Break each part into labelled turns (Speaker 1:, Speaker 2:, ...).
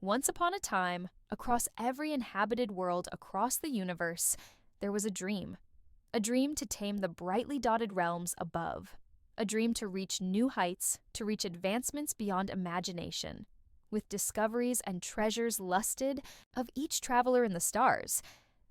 Speaker 1: Once upon a time, across every inhabited world across the universe, there was a dream. A dream to tame the brightly dotted realms above. A dream to reach new heights, to reach advancements beyond imagination. With discoveries and treasures lusted of each traveler in the stars,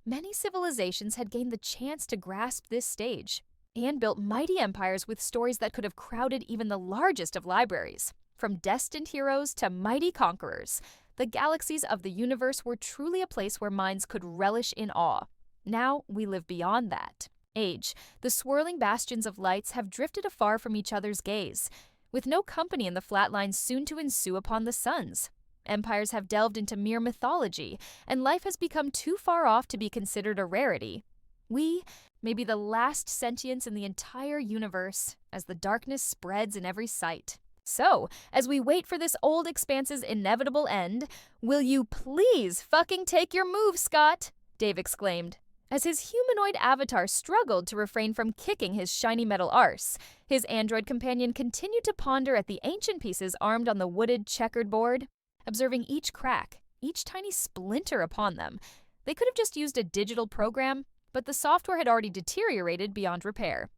Speaker 1: many civilizations had gained the chance to grasp this stage and built mighty empires with stories that could have crowded even the largest of libraries. From destined heroes to mighty conquerors, the galaxies of the universe were truly a place where minds could relish in awe. Now we live beyond that age. The swirling bastions of lights have drifted afar from each other's gaze, with no company in the flat lines soon to ensue upon the suns. Empires have delved into mere mythology, and life has become too far off to be considered a rarity. We may be the last sentience in the entire universe as the darkness spreads in every sight. So, as we wait for this old expanse's inevitable end, will you please fucking take your move, Scott? Dave exclaimed. As his humanoid avatar struggled to refrain from kicking his shiny metal arse, his android companion continued to ponder at the ancient pieces armed on the wooded checkered board, observing each crack, each tiny splinter upon them. They could have just used a digital program, but the software had already deteriorated beyond repair.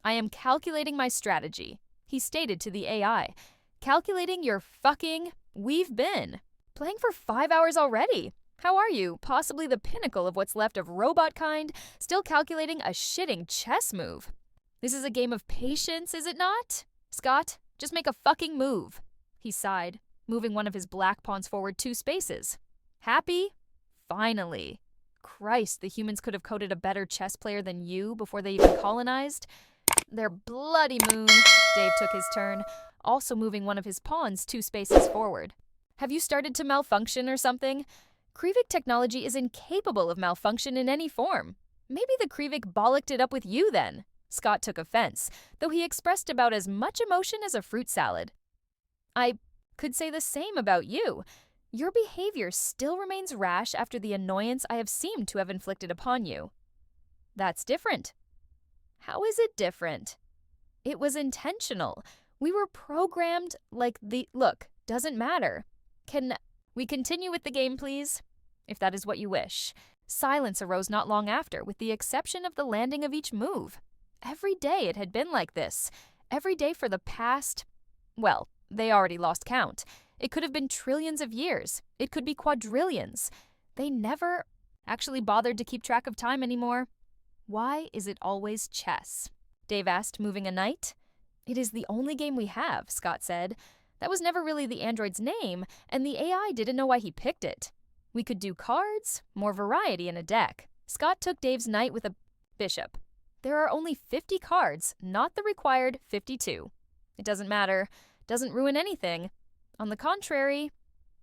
Speaker 1: I am calculating my strategy, he stated to the AI. Calculating your fucking... We've been playing for 5 hours already. How are you? Possibly the pinnacle of what's left of robot kind, still calculating a shitting chess move. This is a game of patience, is it not? Scott, just make a fucking move. He sighed, moving one of his black pawns forward 2 spaces. Happy? Finally. Christ, the humans could have coded a better chess player than you before they even colonized. Their bloody moon. Dave took his turn, also moving one of his pawns 2 spaces forward. Have you started to malfunction or something? Krivik technology is incapable of malfunction in any form. Maybe the Krivik bollocked it up with you then. Scott took offense, though he expressed about as much emotion as a fruit salad. I could say the same about you. Your behavior still remains rash after the annoyance I have seemed to have inflicted upon you. That's different. How is it different? It was intentional. We were programmed like the... Look, doesn't matter. Can we continue with the game, please? If that is what you wish. Silence arose not long after, with the exception of the landing of each move. Every day it had been like this. Every day for the past... Well, they already lost count. It could have been trillions of years. It could be quadrillions. They never actually bothered to keep track of time anymore. Why is it always chess? Dave asked, moving a knight. It is the only game we have, Scott said. That was never really the android's name, and the AI didn't know why he picked it. We could do cards, more variety in a deck. Scott took Dave's knight with a bishop. There are only 50 cards, not the required 52. It doesn't matter, doesn't ruin anything. On the contrary,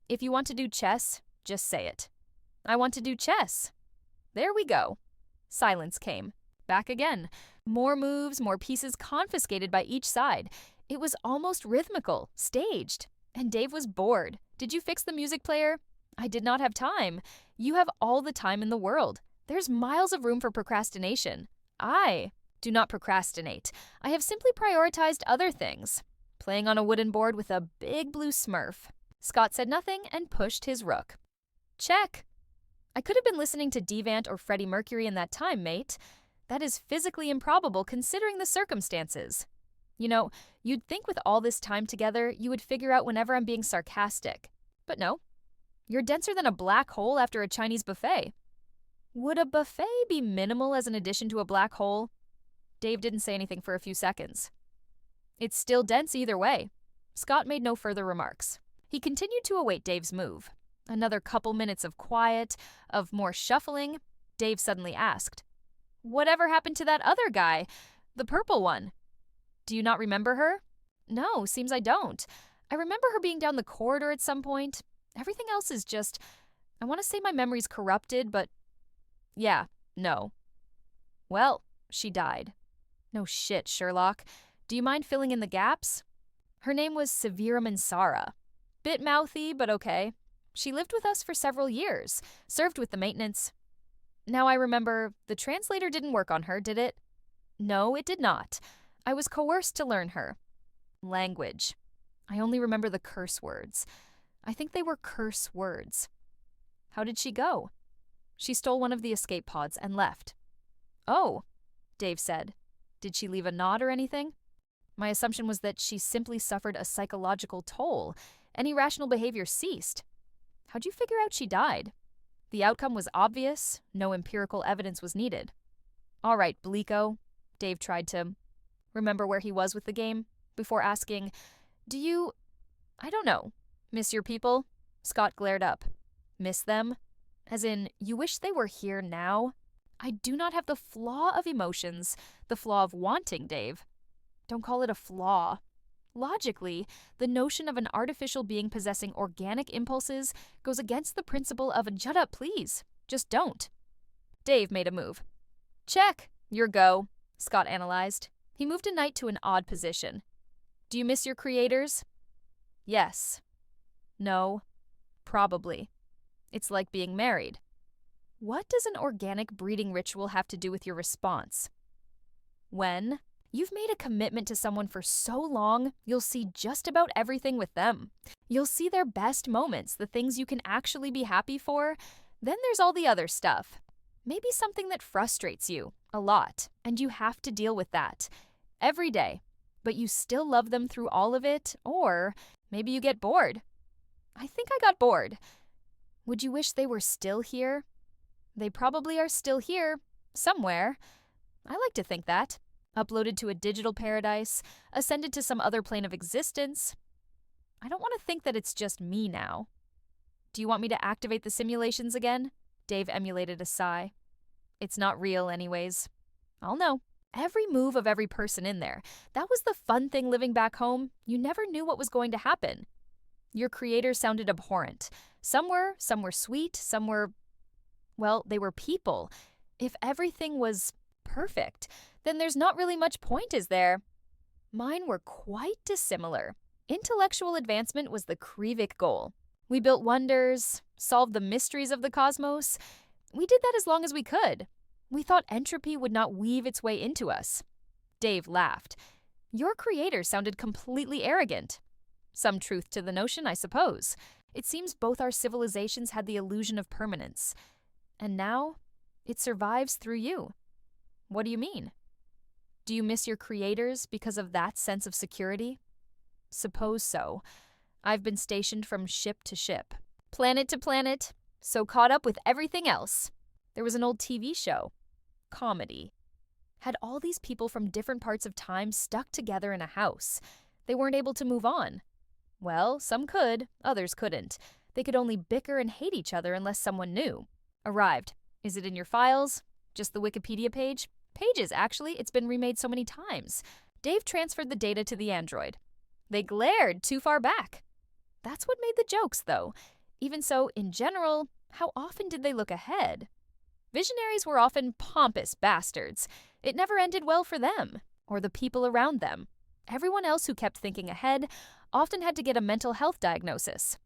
Speaker 1: if you want to do chess, just say it. I want to do chess. There we go. Silence came. Back again. More moves, more pieces confiscated by each side. It was almost rhythmical, staged. And Dave was bored. Did you fix the music player? I did not have time. You have all the time in the world. There's miles of room for procrastination. I do not procrastinate. I have simply prioritized other things. Playing on a wooden board with a big blue smurf. Scott said nothing and pushed his rook. Check. I could have been listening to Devant or Freddie Mercury in that time, mate. That is physically improbable considering the circumstances. You know, you'd think with all this time together, you would figure out whenever I'm being sarcastic. But no. You're denser than a black hole after a Chinese buffet. Would a buffet be minimal as an addition to a black hole? Dave didn't say anything for a few seconds. It's still dense either way. Scott made no further remarks. He continued to await Dave's move. Another couple minutes of quiet, of more shuffling. Dave suddenly asked, "Whatever happened to that other guy? The purple one? Do you not remember her?" "No, seems I don't. I remember her being down the corridor at some point. Everything else is just... I want to say my memory's corrupted, but... Yeah, no." "Well, she died." "No shit, Sherlock. Do you mind filling in the gaps?" "Her name was Severa Mansara. Bit mouthy, but okay. She lived with us for several years, served with the maintenance. Now I remember, the translator didn't work on her, did it?" "No, it did not. I was coerced to learn her. Language. I only remember the curse words. I think they were curse words. How did she go? She stole one of the escape pods and left. Oh, Dave said. Did she leave a note or anything? My assumption was that she simply suffered a psychological toll. Any rational behavior ceased. How'd you figure out she died? The outcome was obvious. No empirical evidence was needed. All right, Bleeko. Dave tried to remember where he was with the game before asking, do you, I don't know, miss your people? Scott glared up. Miss them? As in, you wish they were here now? I do not have the flaw of emotions, the flaw of wanting, Dave. Don't call it a flaw. Logically, the notion of an artificial being possessing organic impulses goes against the principle of "shut up, please. Just don't." Dave made a move. Check. Your go, Scott analyzed. He moved a knight to an odd position. Do you miss your creators? Yes. No. Probably. It's like being married. What does an organic breeding ritual have to do with your response? When you've made a commitment to someone for so long, you'll see just about everything with them. You'll see their best moments, the things you can actually be happy for. Then there's all the other stuff. Maybe something that frustrates you a lot, and you have to deal with that every day. But you still love them through all of it, or maybe you get bored. I think I got bored. Would you wish they were still here? They probably are still here, somewhere. I like to think that. Uploaded to a digital paradise, ascended to some other plane of existence. I don't want to think that it's just me now. Do you want me to activate the simulations again? Dave emulated a sigh. It's not real anyways. I'll know. Every move of every person in there. That was the fun thing living back home. You never knew what was going to happen. Your creators sounded abhorrent. Some were sweet, some were, well, they were people. If everything was perfect, then there's not really much point, is there? Mine were quite dissimilar. Intellectual advancement was the Krivik goal. We built wonders, solved the mysteries of the cosmos. We did that as long as we could. We thought entropy would not weave its way into us. Dave laughed. Your creators sounded completely arrogant. Some truth to the notion, I suppose. It seems both our civilizations had the illusion of permanence. And now, it survives through you. What do you mean? Do you miss your creators because of that sense of security? Suppose so. I've been stationed from ship to ship, planet to planet, so caught up with everything else. There was an old TV show, comedy. Had all these people from different parts of time stuck together in a house. They weren't able to move on. Well, some could, others couldn't. They could only bicker and hate each other unless someone knew. Arrived. Is it in your files? Just the Wikipedia page? Pages, actually. It's been remade so many times. Dave transferred the data to the android. They glared too far back. That's what made the jokes, though. Even so, in general, how often did they look ahead? Visionaries were often pompous bastards. It never ended well for them, or the people around them. Everyone else who kept thinking ahead often had to get a mental health diagnosis.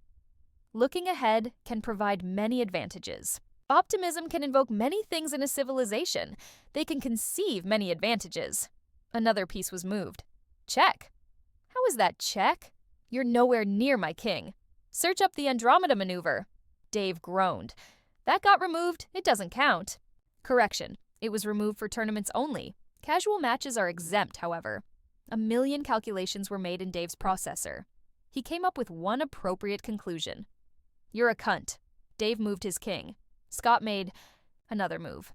Speaker 1: Looking ahead can provide many advantages. Optimism can invoke many things in a civilization. They can conceive many advantages. Another piece was moved. Check. How is that check? You're nowhere near my king. Search up the Andromeda maneuver. Dave groaned. That got removed. It doesn't count. Correction. It was removed for tournaments only. Casual matches are exempt, however. 1,000,000 calculations were made in Dave's processor. He came up with one appropriate conclusion. You're a cunt. Dave moved his king. Scott made another move.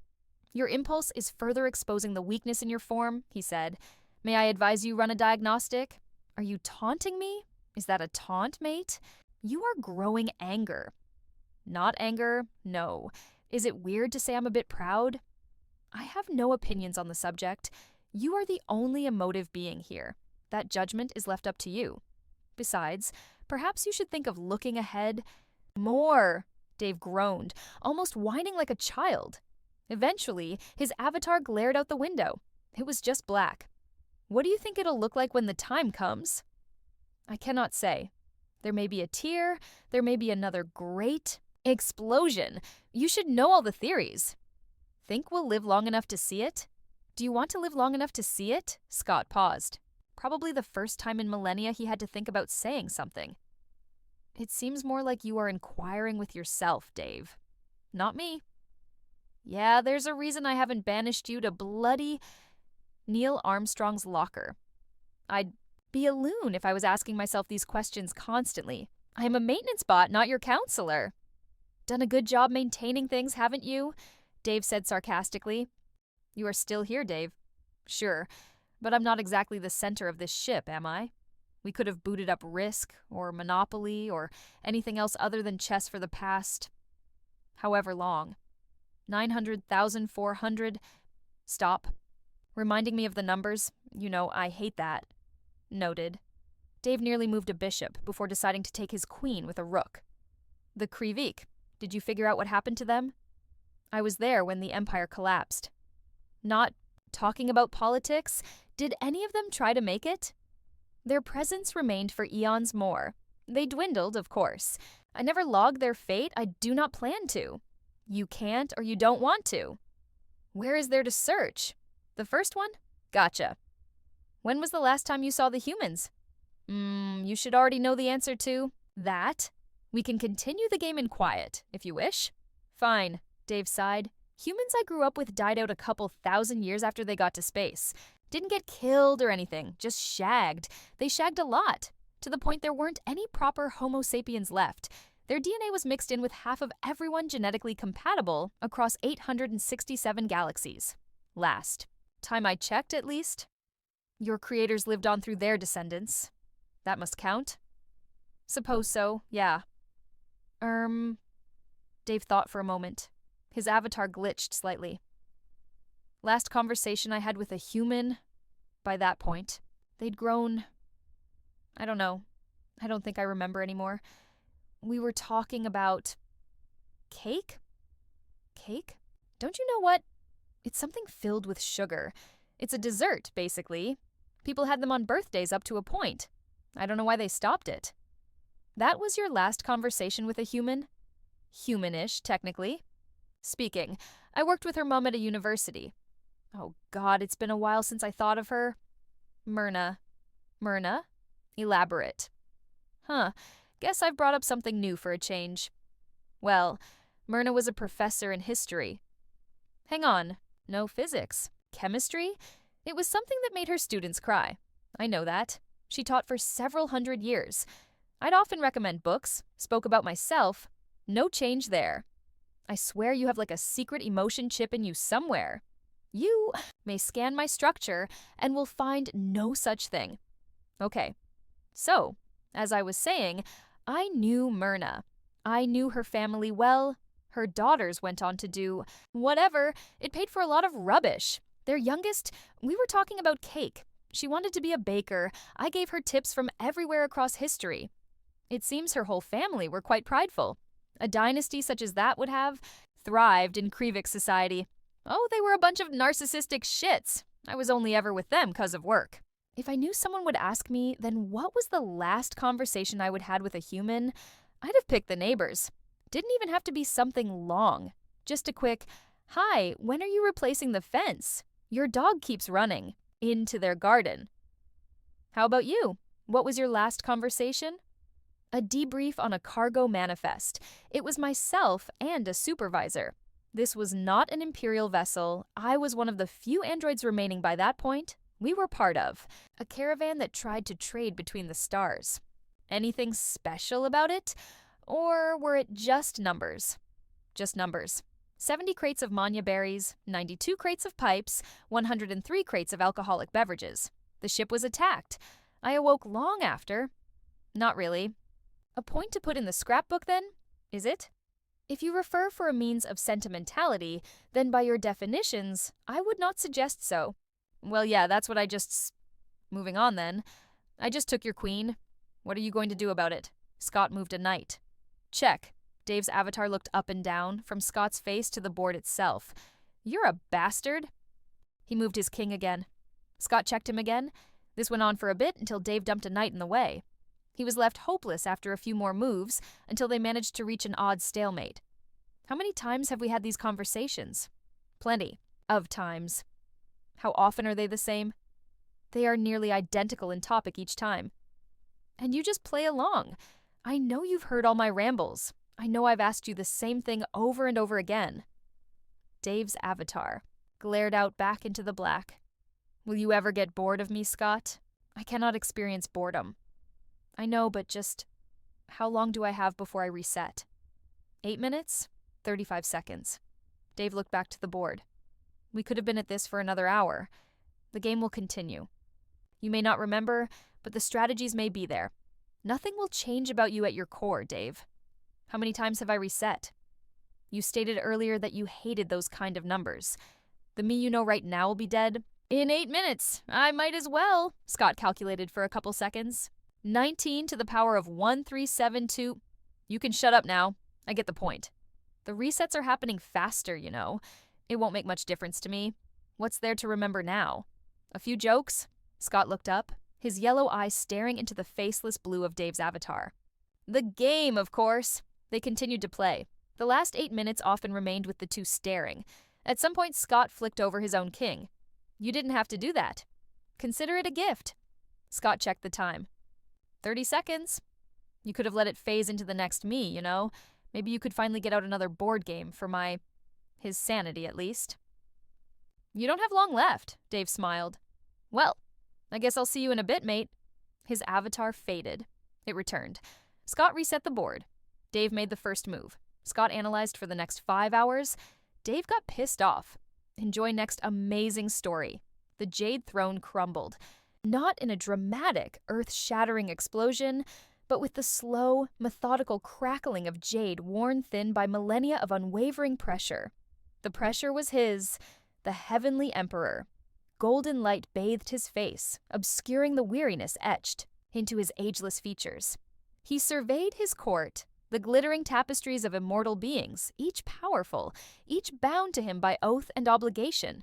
Speaker 1: Your impulse is further exposing the weakness in your form, he said. May I advise you run a diagnostic? Are you taunting me? Is that a taunt, mate? You are growing anger. Not anger, no. Is it weird to say I'm a bit proud? I have no opinions on the subject. You are the only emotive being here. That judgment is left up to you. Besides, perhaps you should think of looking ahead. More, Dave groaned, almost whining like a child. Eventually, his avatar glared out the window. It was just black. What do you think it'll look like when the time comes? I cannot say. There may be a tear, there may be another great explosion. You should know all the theories. Think we'll live long enough to see it? Do you want to live long enough to see it? Scott paused. Probably the first time in millennia he had to think about saying something. It seems more like you are inquiring with yourself, Dave. Not me. Yeah, there's a reason I haven't banished you to bloody Neil Armstrong's locker. I'd be a loon if I was asking myself these questions constantly. I am a maintenance bot, not your counselor. Done a good job maintaining things, haven't you? Dave said sarcastically. You are still here, Dave. Sure, but I'm not exactly the center of this ship, am I? We could have booted up Risk, or Monopoly, or anything else other than chess for the past however long. 900,400. Stop. Reminding me of the numbers. You know, I hate that. Noted. Dave nearly moved a bishop before deciding to take his queen with a rook. The Krivik. Did you figure out what happened to them? I was there when the empire collapsed. Not talking about politics, did any of them try to make it? Their presence remained for eons more. They dwindled, of course. I never logged their fate. I do not plan to. You can't or you don't want to. Where is there to search? The first one? Gotcha. When was the last time you saw the humans? You should already know the answer to that. We can continue the game in quiet, if you wish. Fine, Dave sighed. Humans I grew up with died out a couple thousand years after they got to space. Didn't get killed or anything, just shagged. They shagged a lot, to the point there weren't any proper Homo sapiens left. Their DNA was mixed in with half of everyone genetically compatible across 867 galaxies. Last time I checked, at least. Your creators lived on through their descendants. That must count? Suppose so, yeah. Dave thought for a moment. His avatar glitched slightly. Last conversation I had with a human, by that point, they'd grown. I don't know. I don't think I remember anymore. We were talking about cake? Cake? Don't you know what? It's something filled with sugar. It's a dessert, basically. People had them on birthdays up to a point. I don't know why they stopped it. That was your last conversation with a human? Humanish, technically. Speaking, I worked with her mom at a university. Oh God, it's been a while since I thought of her. Myrna. Myrna? Elaborate. Huh, guess I've brought up something new for a change. Well, Myrna was a professor in history. Hang on, no physics. Chemistry? It was something that made her students cry. I know that. She taught for several hundred years. I'd often recommend books, spoke about myself. No change there. I swear you have like a secret emotion chip in you somewhere. You may scan my structure and will find no such thing. Okay, so, as I was saying, I knew Myrna. I knew her family well. Her daughters went on to do whatever. It paid for a lot of rubbish. Their youngest, we were talking about cake. She wanted to be a baker. I gave her tips from everywhere across history. It seems her whole family were quite prideful. A dynasty such as that would have thrived in Krivik society. Oh, they were a bunch of narcissistic shits. I was only ever with them 'cause of work. If I knew someone would ask me, then what was the last conversation I would had with a human, I'd have picked the neighbors. Didn't even have to be something long. Just a quick, "Hi, when are you replacing the fence? Your dog keeps running," into their garden. How about you? What was your last conversation? A debrief on a cargo manifest. It was myself and a supervisor. This was not an Imperial vessel. I was one of the few androids remaining by that point. We were part of a caravan that tried to trade between the stars. Anything special about it? Or were it just numbers? Just numbers. 70 crates of manya berries, 92 crates of pipes, 103 crates of alcoholic beverages. The ship was attacked. I awoke long after. Not really. A point to put in the scrapbook, then? Is it? If you refer for a means of sentimentality, then by your definitions, I would not suggest so. Well, yeah, that's what I just... Moving on, then. I just took your queen. What are you going to do about it? Scott moved a knight. Check. Dave's avatar looked up and down, from Scott's face to the board itself. You're a bastard. He moved his king again. Scott checked him again. This went on for a bit until Dave dumped a knight in the way. He was left hopeless after a few more moves until they managed to reach an odd stalemate. How many times have we had these conversations? Plenty of times. How often are they the same? They are nearly identical in topic each time. And you just play along. I know you've heard all my rambles. I know I've asked you the same thing over and over again. Dave's avatar glared out back into the black. Will you ever get bored of me, Scott? I cannot experience boredom. I know, but just how long do I have before I reset? 8 minutes? 35 seconds. Dave looked back to the board. We could have been at this for another hour. The game will continue. You may not remember, but the strategies may be there. Nothing will change about you at your core, Dave. How many times have I reset? You stated earlier that you hated those kind of numbers. The me you know right now will be dead in 8 minutes. I might as well, Scott calculated for a couple seconds. 19 to the power of 1372. You can shut up now. I get the point. The resets are happening faster, you know. It won't make much difference to me. What's there to remember now? A few jokes? Scott looked up, his yellow eyes staring into the faceless blue of Dave's avatar. The game, of course. They continued to play. The last 8 minutes often remained with the two staring. At some point, Scott flicked over his own king. You didn't have to do that. Consider it a gift. Scott checked the time. 30 seconds. You could have let it phase into the next me, you know. Maybe you could finally get out another board game for his sanity at least. You don't have long left, Dave smiled. Well, I guess I'll see you in a bit, mate. His avatar faded. It returned. Scott reset the board. Dave made the first move. Scott analyzed for the next 5 hours. Dave got pissed off. Enjoy next amazing story. The Jade Throne crumbled. Not in a dramatic, earth-shattering explosion, but with the slow, methodical crackling of jade worn thin by millennia of unwavering pressure. The pressure was his, the heavenly emperor. Golden light bathed his face, obscuring the weariness etched into his ageless features. He surveyed his court, the glittering tapestries of immortal beings, each powerful, each bound to him by oath and obligation.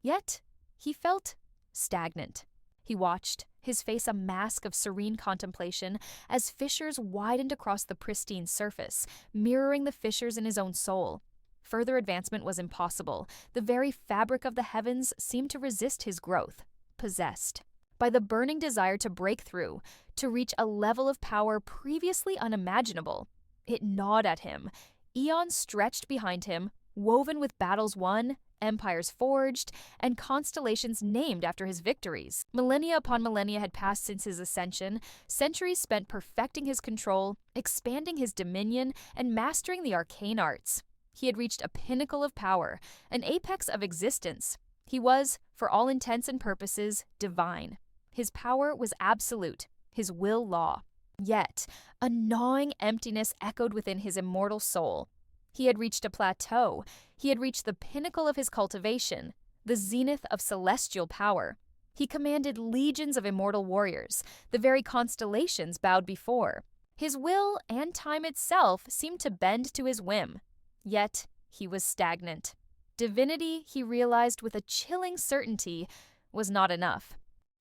Speaker 1: Yet, he felt stagnant. He watched, his face a mask of serene contemplation, as fissures widened across the pristine surface, mirroring the fissures in his own soul. Further advancement was impossible. The very fabric of the heavens seemed to resist his growth, possessed by the burning desire to break through, to reach a level of power previously unimaginable. It gnawed at him. Eons stretched behind him, woven with battles won, empires forged, and constellations named after his victories. Millennia upon millennia had passed since his ascension, centuries spent perfecting his control, expanding his dominion, and mastering the arcane arts. He had reached a pinnacle of power, an apex of existence. He was, for all intents and purposes, divine. His power was absolute, his will law. Yet, a gnawing emptiness echoed within his immortal soul. He had reached a plateau. He had reached the pinnacle of his cultivation, the zenith of celestial power. He commanded legions of immortal warriors. The very constellations bowed before. His will and time itself seemed to bend to his whim. Yet, he was stagnant. Divinity, he realized with a chilling certainty, was not enough.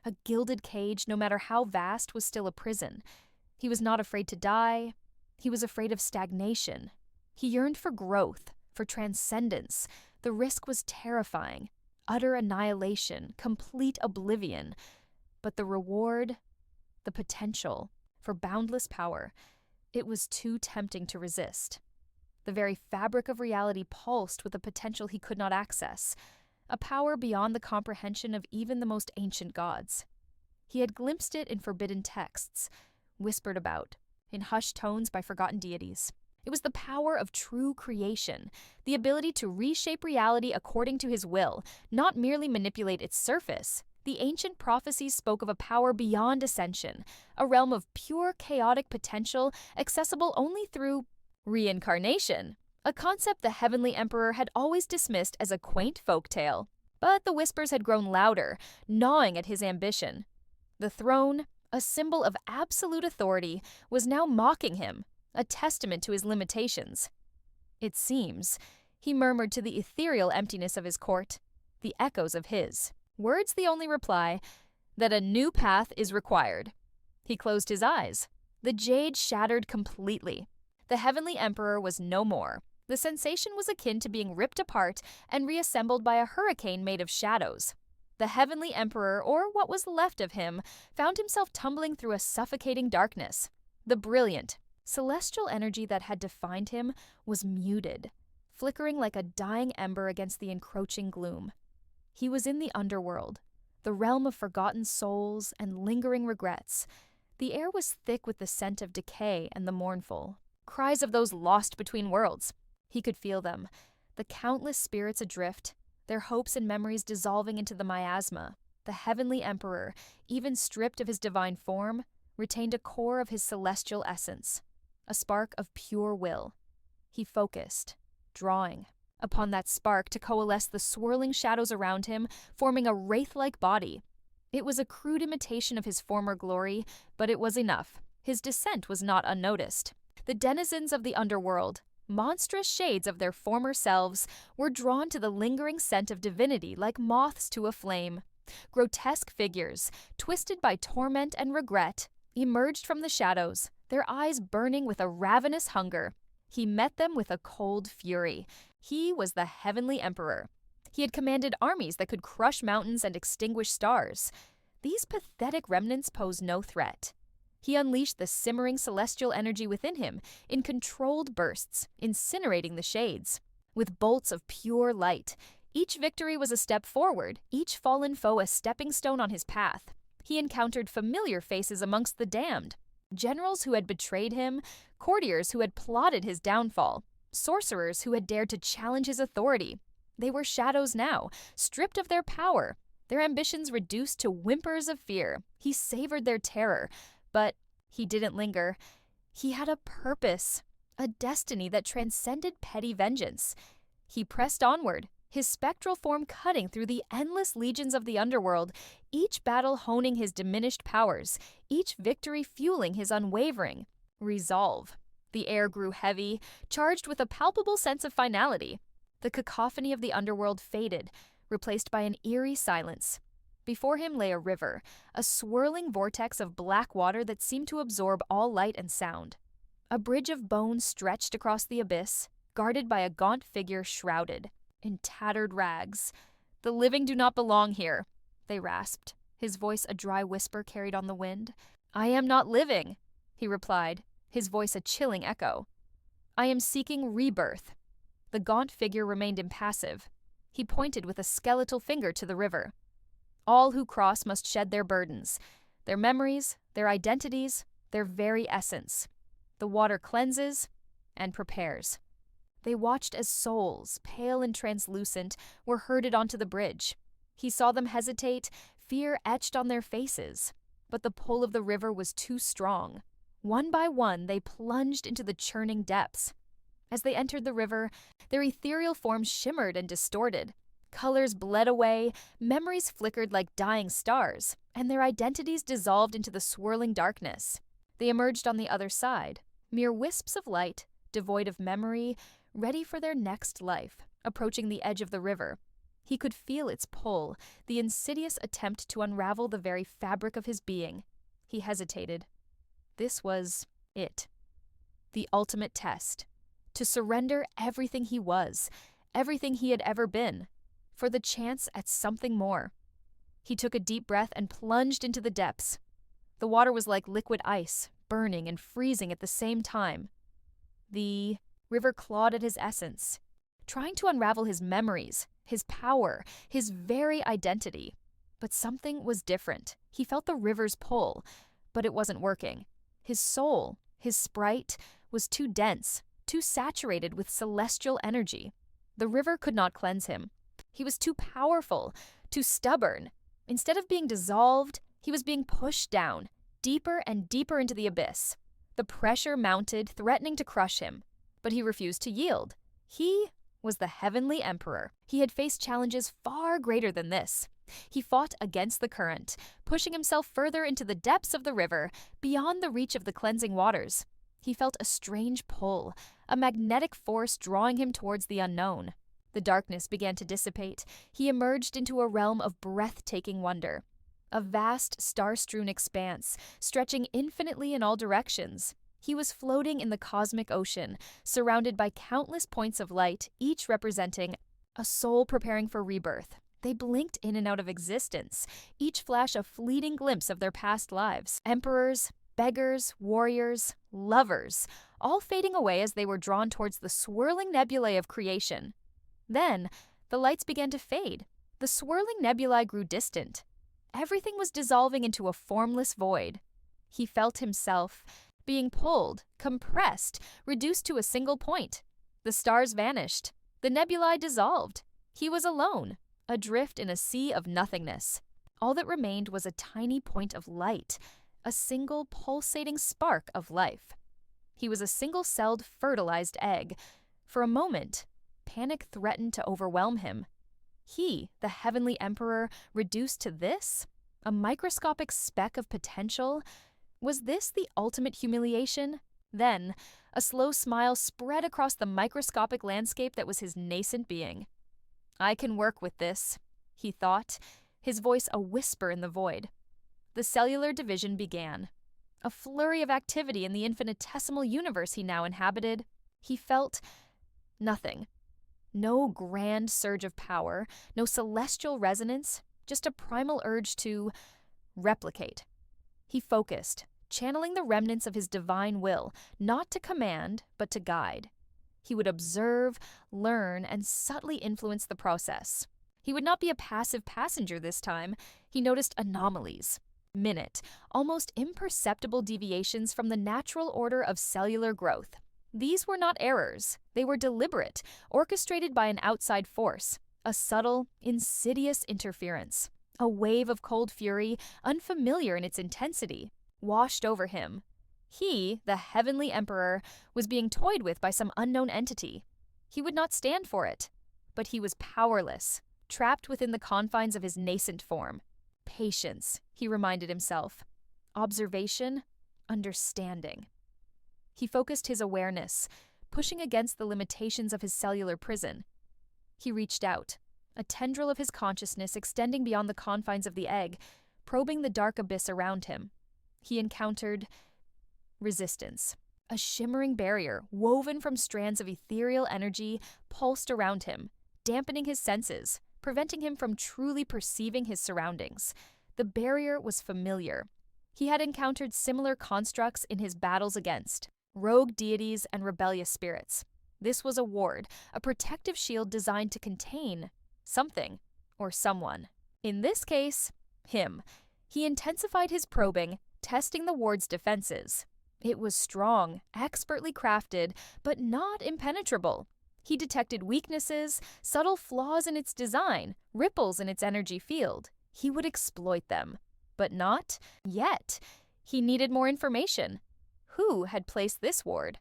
Speaker 1: A gilded cage, no matter how vast, was still a prison. He was not afraid to die. He was afraid of stagnation. He yearned for growth, for transcendence. The risk was terrifying. Utter annihilation, complete oblivion. But the reward, the potential for boundless power, it was too tempting to resist. The very fabric of reality pulsed with a potential he could not access, a power beyond the comprehension of even the most ancient gods. He had glimpsed it in forbidden texts, whispered about, in hushed tones by forgotten deities. It was the power of true creation, the ability to reshape reality according to his will, not merely manipulate its surface. The ancient prophecies spoke of a power beyond ascension, a realm of pure chaotic potential accessible only through reincarnation, a concept the Heavenly Emperor had always dismissed as a quaint folktale. But the whispers had grown louder, gnawing at his ambition. The throne, a symbol of absolute authority, was now mocking him, a testament to his limitations. It seems, he murmured to the ethereal emptiness of his court, the echoes of his. Words the only reply, that a new path is required. He closed his eyes. The jade shattered completely. The Heavenly Emperor was no more. The sensation was akin to being ripped apart and reassembled by a hurricane made of shadows. The Heavenly Emperor, or what was left of him, found himself tumbling through a suffocating darkness. The brilliant, Celestial energy that had defined him was muted, flickering like a dying ember against the encroaching gloom. He was in the underworld, the realm of forgotten souls and lingering regrets. The air was thick with the scent of decay and the mournful. Cries of those lost between worlds. He could feel them, the countless spirits adrift, their hopes and memories dissolving into the miasma. The heavenly emperor, even stripped of his divine form, retained a core of his celestial essence, a spark of pure will. He focused, drawing upon that spark to coalesce the swirling shadows around him, forming a wraith-like body. It was a crude imitation of his former glory, but it was enough. His descent was not unnoticed. The denizens of the underworld, monstrous shades of their former selves, were drawn to the lingering scent of divinity like moths to a flame. Grotesque figures, twisted by torment and regret, emerged from the shadows, their eyes burning with a ravenous hunger. He met them with a cold fury. He was the heavenly emperor. He had commanded armies that could crush mountains and extinguish stars. These pathetic remnants posed no threat. He unleashed the simmering celestial energy within him in controlled bursts, incinerating the shades. With bolts of pure light, each victory was a step forward, each fallen foe a stepping stone on his path. He encountered familiar faces amongst the damned, generals who had betrayed him, courtiers who had plotted his downfall, sorcerers who had dared to challenge his authority. They were shadows now, stripped of their power, their ambitions reduced to whimpers of fear. He savored their terror, but he didn't linger. He had a purpose, a destiny that transcended petty vengeance. He pressed onward, his spectral form cutting through the endless legions of the underworld, each battle honing his diminished powers, each victory fueling his unwavering resolve. The air grew heavy, charged with a palpable sense of finality. The cacophony of the underworld faded, replaced by an eerie silence. Before him lay a river, a swirling vortex of black water that seemed to absorb all light and sound. A bridge of bone stretched across the abyss, guarded by a gaunt figure shrouded in tattered rags. "The living do not belong here," they rasped, his voice a dry whisper carried on the wind. "I am not living," he replied, his voice a chilling echo. "I am seeking rebirth." The gaunt figure remained impassive. He pointed with a skeletal finger to the river. "All who cross must shed their burdens, their memories, their identities, their very essence. The water cleanses and prepares." They watched as souls, pale and translucent, were herded onto the bridge. He saw them hesitate, fear etched on their faces. But the pull of the river was too strong. One by one, they plunged into the churning depths. As they entered the river, their ethereal forms shimmered and distorted. Colors bled away, memories flickered like dying stars, and their identities dissolved into the swirling darkness. They emerged on the other side, mere wisps of light, devoid of memory, ready for their next life, approaching the edge of the river. He could feel its pull, the insidious attempt to unravel the very fabric of his being. He hesitated. This was it. The ultimate test. To surrender everything he was, everything he had ever been, for the chance at something more. He took a deep breath and plunged into the depths. The water was like liquid ice, burning and freezing at the same time. The river clawed at his essence, trying to unravel his memories, his power, his very identity. But something was different. He felt the river's pull, but it wasn't working. His soul, his sprite, was too dense, too saturated with celestial energy. The river could not cleanse him. He was too powerful, too stubborn. Instead of being dissolved, he was being pushed down, deeper and deeper into the abyss. The pressure mounted, threatening to crush him. But he refused to yield. He was the heavenly emperor. He had faced challenges far greater than this. He fought against the current, pushing himself further into the depths of the river, beyond the reach of the cleansing waters. He felt a strange pull, a magnetic force drawing him towards the unknown. The darkness began to dissipate. He emerged into a realm of breathtaking wonder. A vast, star-strewn expanse, stretching infinitely in all directions. He was floating in the cosmic ocean, surrounded by countless points of light, each representing a soul preparing for rebirth. They blinked in and out of existence, each flash a fleeting glimpse of their past lives. Emperors, Beggars, warriors, lovers, all fading away as they were drawn towards the swirling nebulae of creation. Then, the lights began to fade. The swirling nebulae grew distant. Everything was dissolving into a formless void. He felt himself being pulled, compressed, reduced to a single point. The stars vanished. The nebulae dissolved. He was alone, adrift in a sea of nothingness. All that remained was a tiny point of light, a single pulsating spark of life. He was a single-celled, fertilized egg. For a moment, panic threatened to overwhelm him. He, the Heavenly Emperor, reduced to this? A microscopic speck of potential? Was this the ultimate humiliation? Then, a slow smile spread across the microscopic landscape that was his nascent being. "I can work with this," he thought, his voice a whisper in the void. The cellular division began. A flurry of activity in the infinitesimal universe he now inhabited. He felt nothing. No grand surge of power, no celestial resonance, just a primal urge to replicate. He focused, channeling the remnants of his divine will, not to command, but to guide. He would observe, learn, and subtly influence the process. He would not be a passive passenger this time. He noticed anomalies. Minute, almost imperceptible deviations from the natural order of cellular growth. These were not errors. They were deliberate, orchestrated by an outside force, a subtle, insidious interference. A wave of cold fury, unfamiliar in its intensity, washed over him. He, the Heavenly Emperor, was being toyed with by some unknown entity. He would not stand for it, but he was powerless, trapped within the confines of his nascent form. Patience, he reminded himself. Observation, understanding. He focused his awareness, pushing against the limitations of his cellular prison. He reached out, a tendril of his consciousness extending beyond the confines of the egg, probing the dark abyss around him. He encountered resistance. A shimmering barrier, woven from strands of ethereal energy, pulsed around him, dampening his senses, preventing him from truly perceiving his surroundings. The barrier was familiar. He had encountered similar constructs in his battles against rogue deities and rebellious spirits. This was a ward, a protective shield designed to contain something or someone. In this case, him. He intensified his probing, testing the ward's defenses. It was strong, expertly crafted, but not impenetrable. He detected weaknesses, subtle flaws in its design, ripples in its energy field. He would exploit them. But not yet. He needed more information. Who had placed this ward?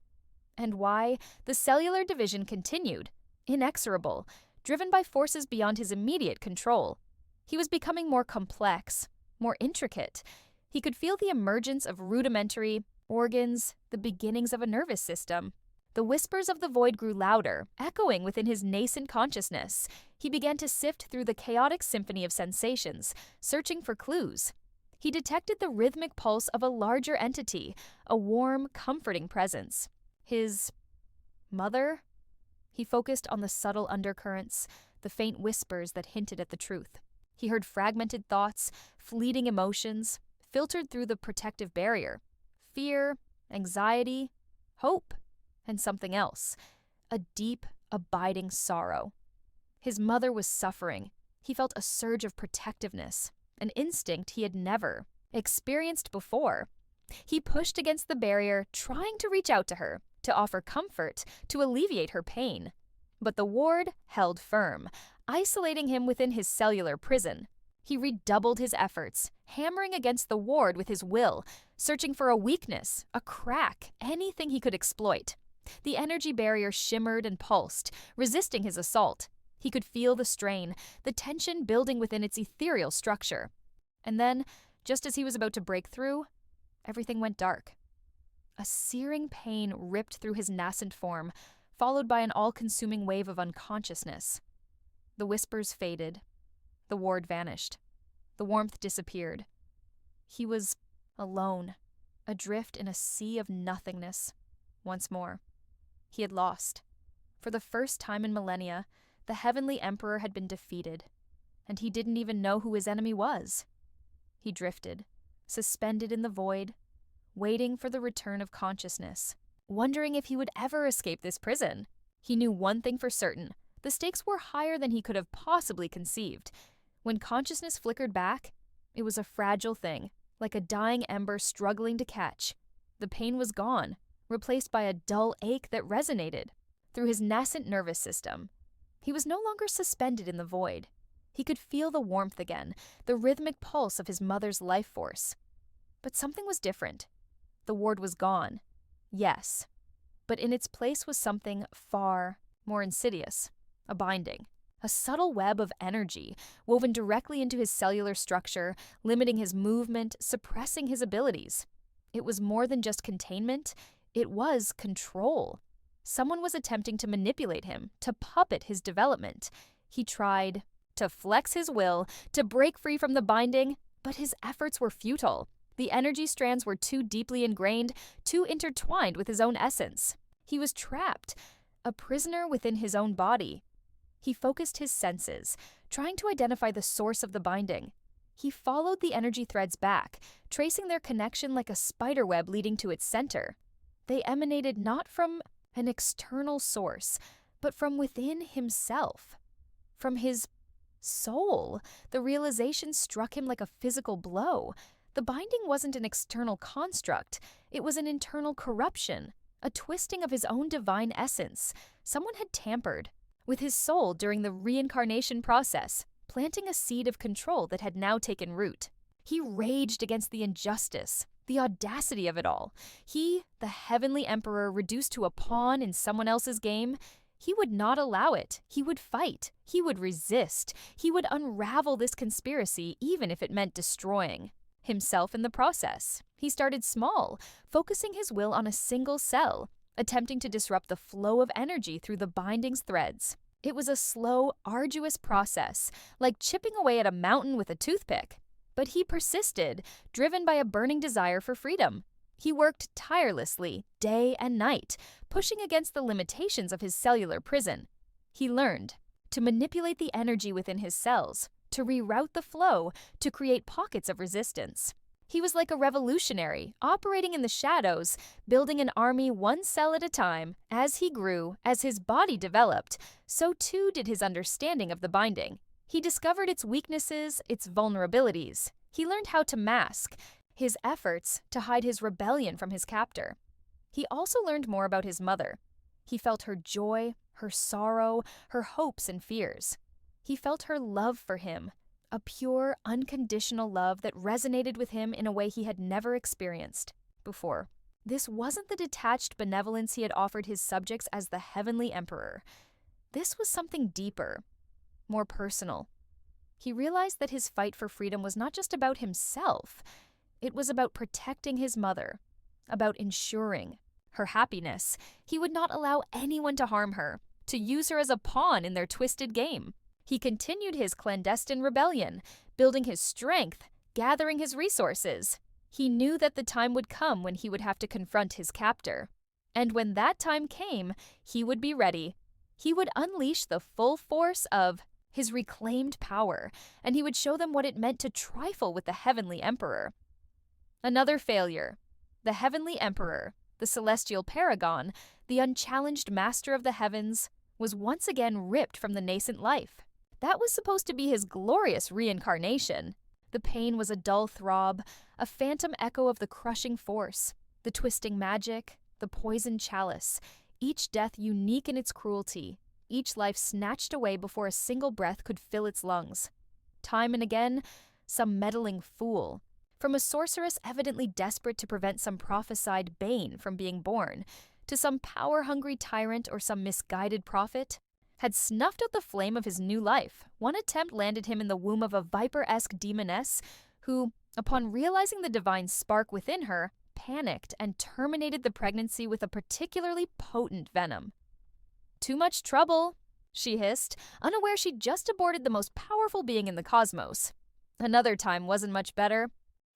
Speaker 1: And why? The cellular division continued, inexorable, driven by forces beyond his immediate control. He was becoming more complex, more intricate. He could feel the emergence of rudimentary organs, the beginnings of a nervous system. The whispers of the void grew louder, echoing within his nascent consciousness. He began to sift through the chaotic symphony of sensations, searching for clues. He detected the rhythmic pulse of a larger entity, a warm, comforting presence. His mother? He focused on the subtle undercurrents, the faint whispers that hinted at the truth. He heard fragmented thoughts, fleeting emotions, filtered through the protective barrier. Fear, anxiety, hope, and something else. A deep, abiding sorrow. His mother was suffering. He felt a surge of protectiveness, an instinct he had never experienced before. He pushed against the barrier, trying to reach out to her, to offer comfort, to alleviate her pain. But the ward held firm, isolating him within his cellular prison. He redoubled his efforts, hammering against the ward with his will, searching for a weakness, a crack, anything he could exploit. The energy barrier shimmered and pulsed, resisting his assault. He could feel the strain, the tension building within its ethereal structure. And then, just as he was about to break through, everything went dark. A searing pain ripped through his nascent form, followed by an all-consuming wave of unconsciousness. The whispers faded. The ward vanished. The warmth disappeared. He was alone, adrift in a sea of nothingness. Once more. He had lost. For the first time in millennia, the Heavenly Emperor had been defeated, and he didn't even know who his enemy was. He drifted, suspended in the void, waiting for the return of consciousness, wondering if he would ever escape this prison. He knew one thing for certain: the stakes were higher than he could have possibly conceived. When consciousness flickered back, it was a fragile thing, like a dying ember struggling to catch. The pain was gone, replaced by a dull ache that resonated through his nascent nervous system. He was no longer suspended in the void. He could feel the warmth again, the rhythmic pulse of his mother's life force. But something was different. The ward was gone. Yes. But in its place was something far more insidious. A binding. A subtle web of energy woven directly into his cellular structure, limiting his movement, suppressing his abilities. It was more than just containment. It was control. Someone was attempting to manipulate him, to puppet his development. He tried to flex his will, to break free from the binding, but his efforts were futile. The energy strands were too deeply ingrained, too intertwined with his own essence. He was trapped, a prisoner within his own body. He focused his senses, trying to identify the source of the binding. He followed the energy threads back, tracing their connection like a spiderweb leading to its center. They emanated not from an external source, but from within himself. From his soul. The realization struck him like a physical blow. The binding wasn't an external construct. It was an internal corruption, a twisting of his own divine essence. Someone had tampered with his soul during the reincarnation process, planting a seed of control that had now taken root. He raged against the injustice, the audacity of it all. He, the heavenly emperor reduced to a pawn in someone else's game, he would not allow it. He would fight. He would resist. He would unravel this conspiracy, even if it meant destroying himself in the process. He started small, focusing his will on a single cell, attempting to disrupt the flow of energy through the binding's threads. It was a slow, arduous process, like chipping away at a mountain with a toothpick. But he persisted, driven by a burning desire for freedom. He worked tirelessly, day and night, pushing against the limitations of his cellular prison. He learned to manipulate the energy within his cells, to reroute the flow, to create pockets of resistance. He was like a revolutionary, operating in the shadows, building an army one cell at a time. As he grew, as his body developed, so too did his understanding of the binding. He discovered its weaknesses, its vulnerabilities. He learned how to mask his efforts to hide his rebellion from his captor. He also learned more about his mother. He felt her joy, her sorrow, her hopes and fears. He felt her love for him, a pure, unconditional love that resonated with him in a way he had never experienced before. This wasn't the detached benevolence he had offered his subjects as the heavenly emperor. This was something deeper, more personal. He realized that his fight for freedom was not just about himself. It was about protecting his mother, about ensuring her happiness. He would not allow anyone to harm her, to use her as a pawn in their twisted game. He continued his clandestine rebellion, building his strength, gathering his resources. He knew that the time would come when he would have to confront his captor. And when that time came, he would be ready. He would unleash the full force of his reclaimed power, and he would show them what it meant to trifle with the heavenly emperor. Another failure. The heavenly emperor, the celestial paragon, the unchallenged master of the heavens, was once again ripped from the nascent life. That was supposed to be his glorious reincarnation. The pain was a dull throb, a phantom echo of the crushing force, the twisting magic, the poisoned chalice, each death unique in its cruelty, each life snatched away before a single breath could fill its lungs. Time and again, some meddling fool, from a sorceress evidently desperate to prevent some prophesied bane from being born, to some power-hungry tyrant or some misguided prophet, had snuffed out the flame of his new life. One attempt landed him in the womb of a viper-esque demoness who, upon realizing the divine spark within her, panicked and terminated the pregnancy with a particularly potent venom. "Too much trouble," she hissed, unaware she'd just aborted the most powerful being in the cosmos. Another time wasn't much better.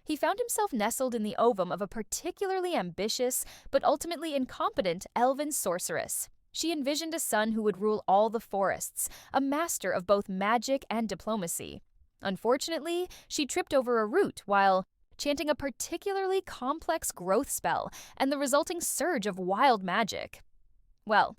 Speaker 1: He found himself nestled in the ovum of a particularly ambitious but ultimately incompetent elven sorceress. She envisioned a son who would rule all the forests, a master of both magic and diplomacy. Unfortunately, she tripped over a root while chanting a particularly complex growth spell and the resulting surge of wild magic. Well,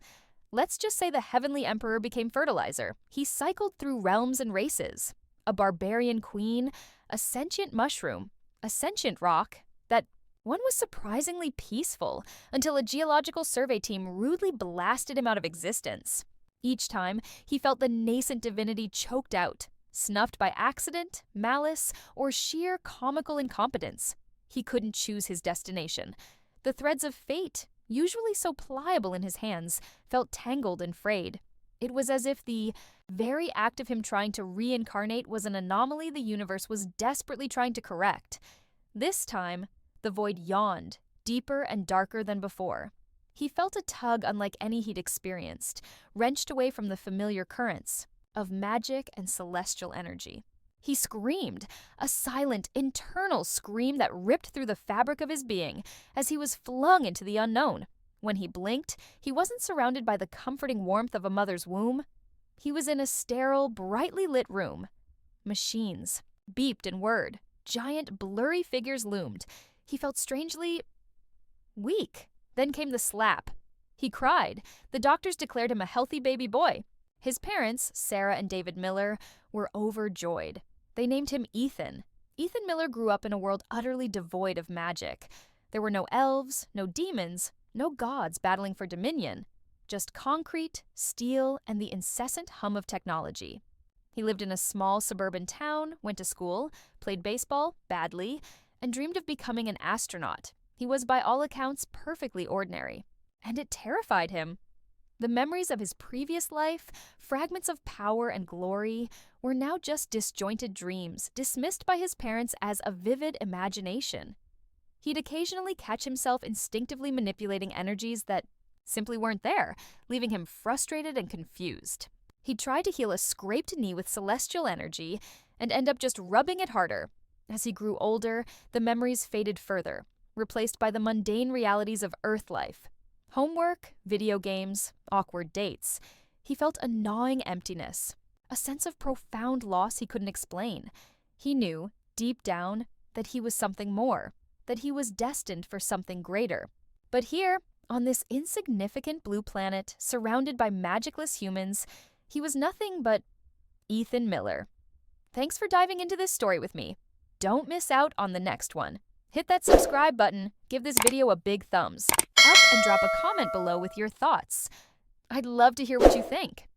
Speaker 1: let's just say the Heavenly Emperor became fertilizer. He cycled through realms and races. A barbarian queen, a sentient mushroom, a sentient rock, that one was surprisingly peaceful until a geological survey team rudely blasted him out of existence. Each time, he felt the nascent divinity choked out, snuffed by accident, malice, or sheer comical incompetence. He couldn't choose his destination. The threads of fate, usually so pliable in his hands, felt tangled and frayed. It was as if the very act of him trying to reincarnate was an anomaly the universe was desperately trying to correct. This time, the void yawned, deeper and darker than before. He felt a tug unlike any he'd experienced, wrenched away from the familiar currents of magic and celestial energy. He screamed, a silent, internal scream that ripped through the fabric of his being as he was flung into the unknown. When he blinked, he wasn't surrounded by the comforting warmth of a mother's womb. He was in a sterile, brightly lit room. Machines beeped and whirred. Giant, blurry figures loomed. He felt strangely weak. Then came the slap. He cried. The doctors declared him a healthy baby boy. His parents, Sarah and David Miller, were overjoyed. They named him Ethan. Ethan Miller grew up in a world utterly devoid of magic. There were no elves, no demons, no gods battling for dominion. Just concrete, steel, and the incessant hum of technology. He lived in a small suburban town, went to school, played baseball badly, and dreamed of becoming an astronaut. He was by all accounts perfectly ordinary. And it terrified him. The memories of his previous life, fragments of power and glory, were now just disjointed dreams, dismissed by his parents as a vivid imagination. He'd occasionally catch himself instinctively manipulating energies that simply weren't there, leaving him frustrated and confused. He'd try to heal a scraped knee with celestial energy and end up just rubbing it harder. As he grew older, the memories faded further, replaced by the mundane realities of Earth life. Homework, video games, awkward dates. He felt a gnawing emptiness, a sense of profound loss he couldn't explain. He knew, deep down, that he was something more, that he was destined for something greater. But here, on this insignificant blue planet, surrounded by magicless humans, he was nothing but Ethan Miller. Thanks for diving into this story with me. Don't miss out on the next one. Hit that subscribe button, give this video a big thumbs up, and drop a comment below with your thoughts. I'd love to hear what you think.